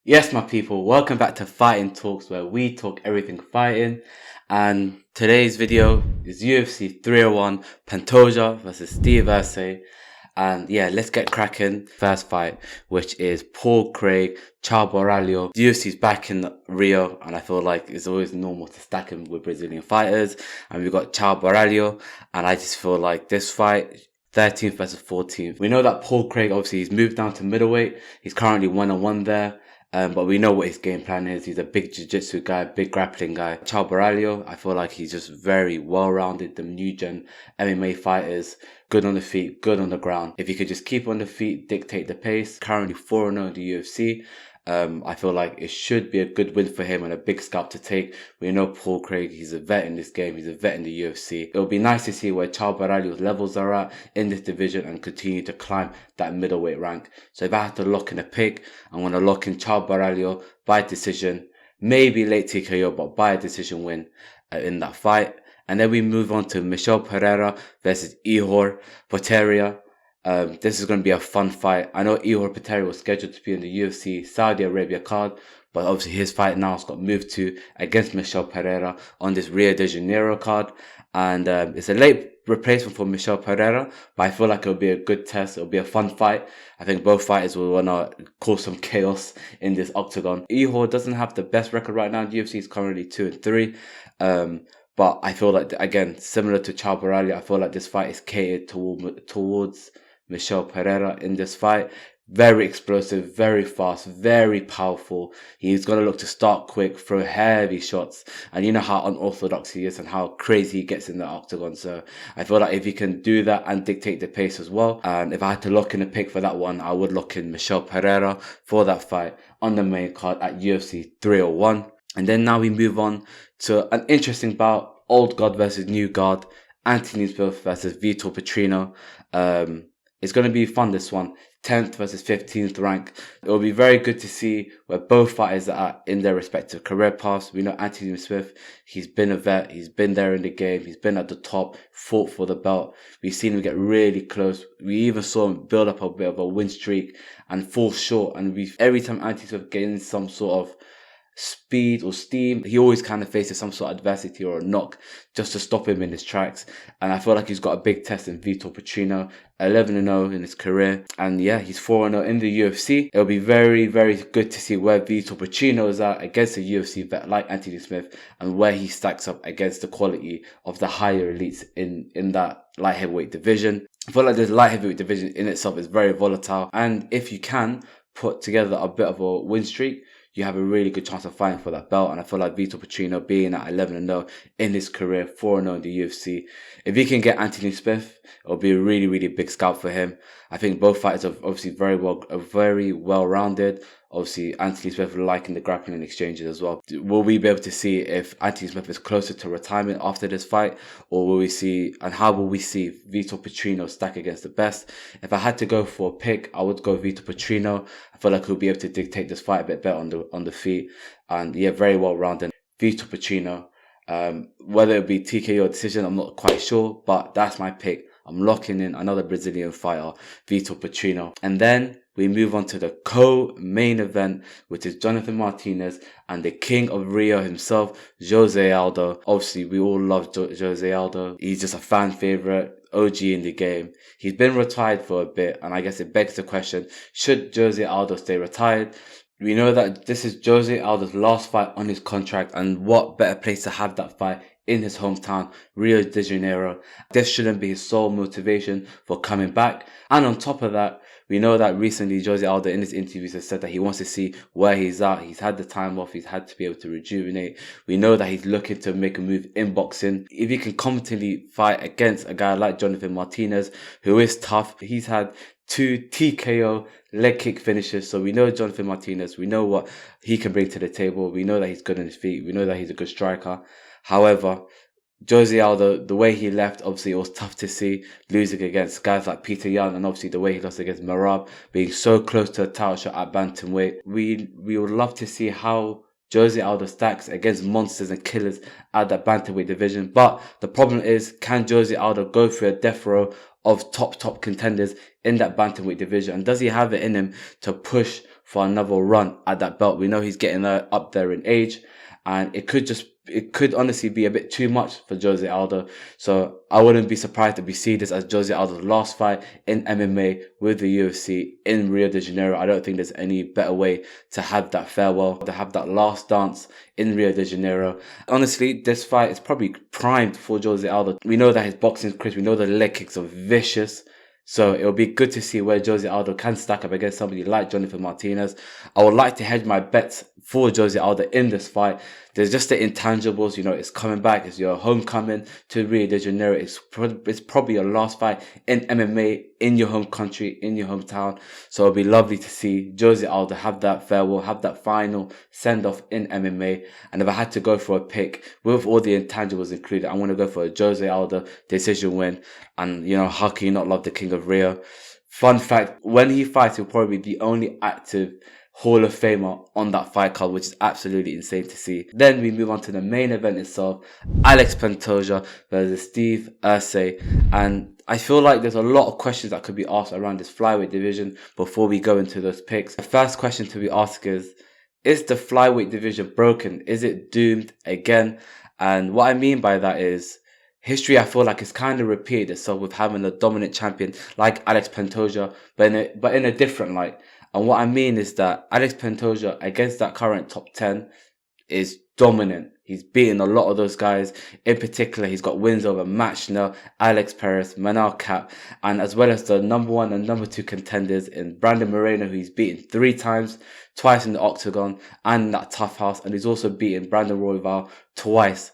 Yes, my people, welcome back to Fighting Talks, where we talk everything fighting. And today's video is UFC 301 Pantoja versus Steve Erceg. And yeah, let's get cracking. First fight, which is Paul Craig, Borralho. The UFC's back in Rio, and I feel like it's always normal to stack him with Brazilian fighters. And we've got Borralho, and I just feel like this fight, 13th versus 14th. We know that Paul Craig, obviously, he's moved down to middleweight. He's currently 1-1 there. But we know what his game plan is. He's a big jiu-jitsu guy, big grappling guy. Borralho, I feel like he's just very well-rounded. The new gen MMA fighters, good on the feet, good on the ground. If he could just keep on the feet, dictate the pace. Currently 4-0 in the UFC. I feel like it should be a good win for him and a big scalp to take. We know Paul Craig, he's a vet in this game, he's a vet in the UFC. It'll be nice to see where Borralho's levels are at in this division and continue to climb that middleweight rank. So if I have to lock in a pick, I'm going to lock in Borralho by decision, maybe late TKO, but by a decision win in that fight. And then we move on to Michel Pereira versus Ihor Potieria. This is going to be a fun fight. I know Ihor Pereira was scheduled to be in the UFC Saudi Arabia card, but obviously his fight now has got moved to against Michel Pereira on this Rio de Janeiro card. And it's a late replacement for Michel Pereira, but I feel like it'll be a good test. It'll be a fun fight. I think both fighters will want to cause some chaos in this octagon. Ihor doesn't have the best record right now. The UFC is currently 2-3. But I feel like, again, similar to Borralho, I feel like this fight is catered towards Michel Pereira in this fight. Very explosive, very fast, very powerful. He's going to look to start quick, throw heavy shots. And you know how unorthodox he is and how crazy he gets in the octagon. So I feel like if he can do that and dictate the pace as well, and if I had to lock in a pick for that one, I would lock in Michel Pereira for that fight on the main card at UFC 301. And then now we move on to an interesting bout, old guard versus new guard, Anthony Smith versus Vitor Petrino. It's going to be fun, this one. 10th versus 15th rank. It will be very good to see where both fighters are in their respective career paths. We know Anthony Smith, he's been a vet, he's been there in the game, he's been at the top, fought for the belt. We've seen him get really close. We even saw him build up a bit of a win streak and fall short. And every time Anthony Smith gains some sort of speed or steam, he always kind of faces some sort of adversity or a knock just to stop him in his tracks. And I feel like he's got a big test in Vitor Petrino, 11-0 in his career, and yeah, he's 4-0 in the UFC. It'll be very, very good to see where Vitor Petrino is at against a UFC vet like Anthony Smith and where he stacks up against the quality of the higher elites in that light heavyweight division. I feel like this light heavyweight division in itself is very volatile, and if you can put together a bit of a win streak, you have a really good chance of fighting for that belt. And I feel like Vitor Petrino being at 11-0 in his career, 4-0 in the UFC, if he can get Anthony Smith, it'll be a really, really big scalp for him. I think both fighters are obviously very well rounded. Obviously, Anthony Smith liking the grappling and exchanges as well. Will we be able to see if Anthony Smith is closer to retirement after this fight? Or will we see, and how will we see Vitor Petrino stack against the best? If I had to go for a pick, I would go Vitor Petrino. I feel like he'll be able to dictate this fight a bit better on the feet. And yeah, very well rounded. Vitor Petrino. Whether it be TKO decision, I'm not quite sure, but that's my pick. I'm locking in another Brazilian fighter, Vitor Petrino. And then we move on to the co-main event, which is Jonathan Martinez and the king of Rio himself, Jose Aldo. Obviously, we all love Jose Aldo. He's just a fan favorite, OG in the game. He's been retired for a bit, and I guess it begs the question, should Jose Aldo stay retired? We know that this is Jose Aldo's last fight on his contract, and what better place to have that fight in his hometown, Rio de Janeiro. This shouldn't be his sole motivation for coming back. And on top of that, we know that recently Jose Aldo in his interviews has said that he wants to see where he's at. He's had the time off. He's had to be able to rejuvenate. We know that he's looking to make a move in boxing. If he can competently fight against a guy like Jonathan Martinez, who is tough, he's had 2 TKO leg kick finishes. So we know Jonathan Martinez. We know what he can bring to the table. We know that he's good on his feet. We know that he's a good striker. However, Jose Aldo, the way he left, obviously it was tough to see, losing against guys like Peter Yan, and obviously the way he lost against Merab, being so close to a title shot at bantamweight. We would love to see how Jose Aldo stacks against monsters and killers at that bantamweight division. But the problem is, can Jose Aldo go through a death row of top contenders in that bantamweight division? And does he have it in him to push for another run at that belt. We know he's getting up there in age, and it could honestly be a bit too much for Jose Aldo. So I wouldn't be surprised if we see this as Jose Aldo's last fight in MMA with the UFC in Rio de Janeiro. I don't think there's any better way to have that farewell, to have that last dance in Rio de Janeiro. Honestly, this fight is probably primed for Jose Aldo. We know that his boxing is crisp. We know the leg kicks are vicious. So it'll be good to see where Jose Aldo can stack up against somebody like Jonathan Martinez. I would like to hedge my bets for Jose Aldo in this fight. There's just the intangibles, it's coming back. It's your homecoming to Rio de Janeiro. It's probably your last fight in MMA in your home country, in your hometown. So it'll be lovely to see Jose Aldo have that farewell, have that final send-off in MMA. And if I had to go for a pick with all the intangibles included, I want to go for a Jose Aldo decision win. And, how can you not love the King of Rio? Fun fact, when he fights, he'll probably be the only active Hall of Famer on that fight card, which is absolutely insane to see. Then we move on to the main event itself, Alex Pantoja versus Steve Erceg. And I feel like there's a lot of questions that could be asked around this flyweight division before we go into those picks. The first question to be asked is the flyweight division broken? Is it doomed again? And what I mean by that is, history, I feel like, it's kind of repeated itself with having a dominant champion like Alex Pantoja, but in a different light. And what I mean is that Alex Pantoja, against that current top 10, is dominant. He's beaten a lot of those guys. In particular, he's got wins over Matt Schnell, Alex Perez, Manal Cap, and as well as the number 1 and number 2 contenders in Brandon Moreno, who he's beaten 3 times, twice in the octagon and in that tough house. And he's also beaten Brandon Royval twice.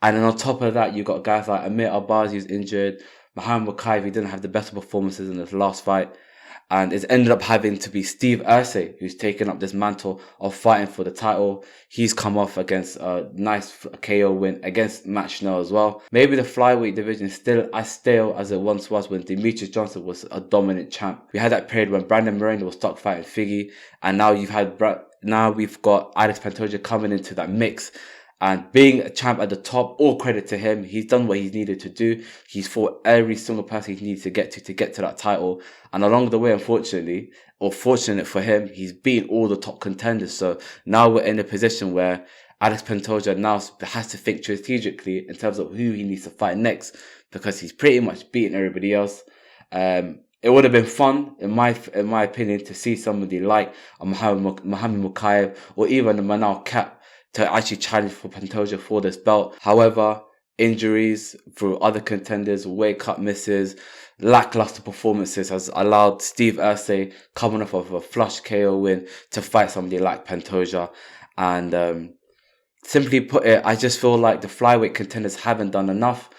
And then on top of that, you've got guys like Amir Albazi, who's injured, Muhammad Mokaev, who didn't have the best performances in his last fight. And it's ended up having to be Steve Erceg, who's taken up this mantle of fighting for the title. He's come off against a nice KO win against Matt Schnell as well. Maybe the flyweight division is still as stale as it once was when Demetrius Johnson was a dominant champ. We had that period when Brandon Moreno was stuck fighting Figgy, and now we've got Alex Pantoja coming into that mix. And being a champ at the top, all credit to him. He's done what he's needed to do. He's fought every single person he needs to get to that title. And along the way, unfortunately, or fortunate for him, he's beaten all the top contenders. So now we're in a position where Alex Pantoja now has to think strategically in terms of who he needs to fight next, because he's pretty much beaten everybody else. It would have been fun, in my opinion, to see somebody like Muhammad Mokaev or even the Manal Cap to actually challenge for Pantoja for this belt. However, injuries through other contenders, weight cut misses, lackluster performances has allowed Steve Erceg, coming off of a flush KO win, to fight somebody like Pantoja. And simply put it, I just feel like the flyweight contenders haven't done enough.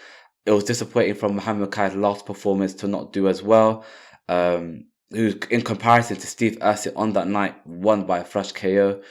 It was disappointing from Muhammad Mokaev's last performance to not do as well. Who, in comparison to Steve Erceg on that night, won by a flush KO.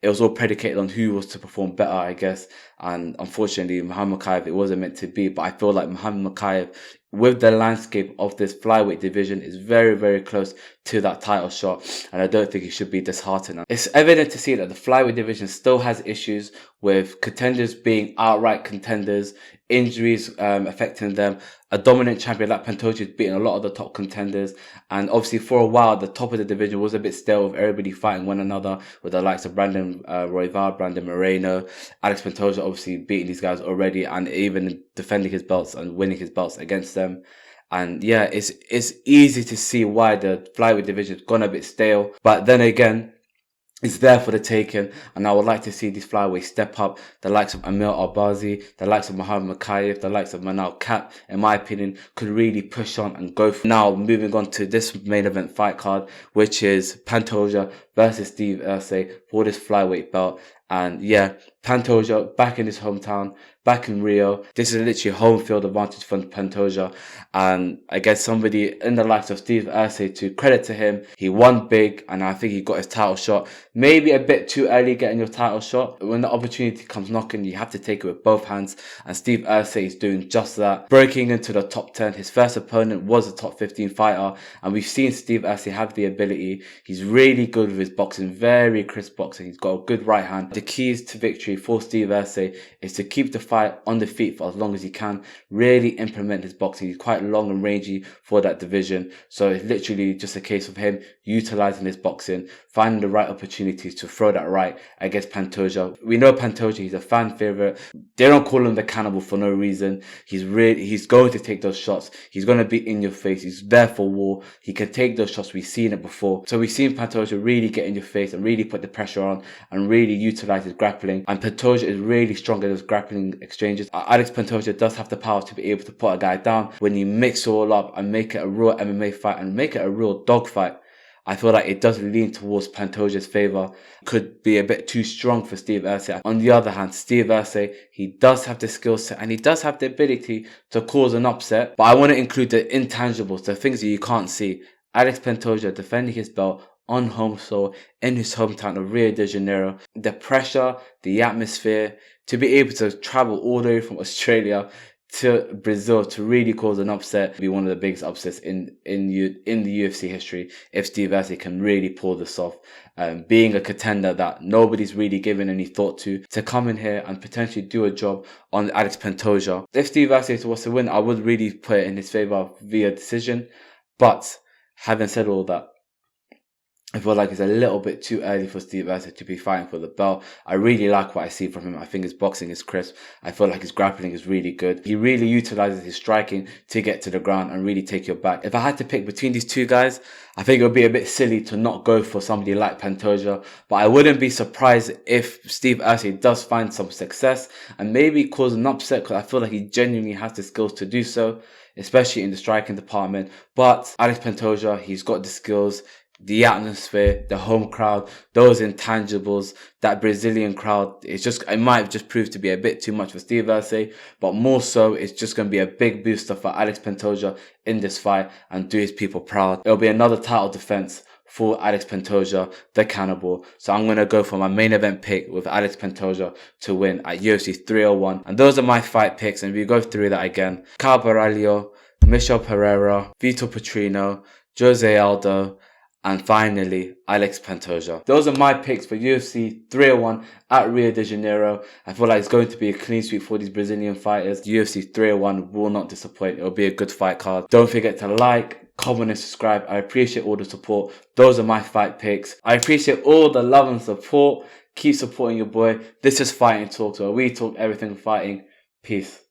It was all predicated on who was to perform better, I guess. And unfortunately, Muhammad Mokaev, it wasn't meant to be. But I feel like Muhammad Mokaev, with the landscape of this flyweight division, is very, very close to that title shot. And I don't think he should be disheartened. It's evident to see that the flyweight division still has issues with contenders being outright contenders, injuries affecting them. A dominant champion like Pantoja has beaten a lot of the top contenders. And obviously, for a while, the top of the division was a bit stale with everybody fighting one another, with the likes of Brandon Royval, Brandon Moreno, Alex Pantoja obviously beating these guys already, and even defending his belts and winning his belts against them. And yeah, it's easy to see why the flyweight division has gone a bit stale. But then again, it's there for the taking, and I would like to see these flyweights step up. The likes of Amir Albazi, the likes of Muhammad Mokaev, the likes of Manal Cap, in my opinion, could really push on and go for. Now, moving on to this main event fight card, which is Pantoja versus Steve Erceg for this flyweight belt. And yeah, Pantoja back in his hometown, back in Rio. This is literally home field advantage for Pantoja. And I guess somebody in the likes of Steve Erceg, to credit to him, he won big, and I think he got his title shot. Maybe a bit too early getting your title shot. When the opportunity comes knocking, you have to take it with both hands. And Steve Erceg is doing just that. Breaking into the top 10. His first opponent was a top 15 fighter. And we've seen Steve Erceg have the ability. He's really good with his boxing. Very crisp boxing. He's got a good right hand. The keys to victory for Steve Erceg is to keep the fight on the feet for as long as he can, really implement his boxing. He's quite long and rangy for that division, so it's literally just a case of him utilizing his boxing, finding the right opportunities to throw that right against Pantoja. We know Pantoja, he's a fan favorite. They don't call him the cannibal for no reason. He's going to take those shots. He's going to be in your face. He's there for war. He can take those shots. We've seen it before. So we've seen Pantoja really get in your face and really put the pressure on and really utilize his grappling. And Pantoja is really strong at those grappling exchanges. Alex Pantoja does have the power to be able to put a guy down. When you mix it all up and make it a real MMA fight and make it a real dog fight, I feel like it does lean towards Pantoja's favour. Could be a bit too strong for Steve Erceg. On the other hand, Steve Erceg, he does have the skill set and he does have the ability to cause an upset. But I want to include the intangibles, the things that you can't see. Alex Pantoja defending his belt on home soil in his hometown of Rio de Janeiro. The pressure, the atmosphere, to be able to travel all the way from Australia to Brazil to really cause an upset, be one of the biggest upsets in the UFC history if Steve Erceg can really pull this off. Being a contender that nobody's really given any thought to come in here and potentially do a job on Alex Pantoja. If Steve Erceg was to win, I would really put it in his favor via decision. But having said all that, I feel like it's a little bit too early for Steve Erceg to be fighting for the belt. I really like what I see from him. I think his boxing is crisp. I feel like his grappling is really good. He really utilizes his striking to get to the ground and really take your back. If I had to pick between these two guys, I think it would be a bit silly to not go for somebody like Pantoja. But I wouldn't be surprised if Steve Erceg does find some success and maybe cause an upset, because I feel like he genuinely has the skills to do so, especially in the striking department. But Alex Pantoja, he's got the skills, the atmosphere, the home crowd, those intangibles, that Brazilian crowd. It might just prove to be a bit too much for Steve Erceg, but more so, it's just going to be a big booster for Alex Pantoja in this fight and do his people proud. It'll be another title defense for Alex Pantoja, the cannibal. So I'm going to go for my main event pick with Alex Pantoja to win at UFC 301. And those are my fight picks, and we go through that again. Caio Borralho, Michel Pereira, Vitor Petrino, Jose Aldo, and finally, Alex Pantoja. Those are my picks for UFC 301 at Rio de Janeiro. I feel like it's going to be a clean sweep for these Brazilian fighters. UFC 301 will not disappoint. It'll be a good fight card. Don't forget to like, comment and subscribe. I appreciate all the support. Those are my fight picks. I appreciate all the love and support. Keep supporting your boy. This is Fighting Talks, where we talk everything fighting. Peace.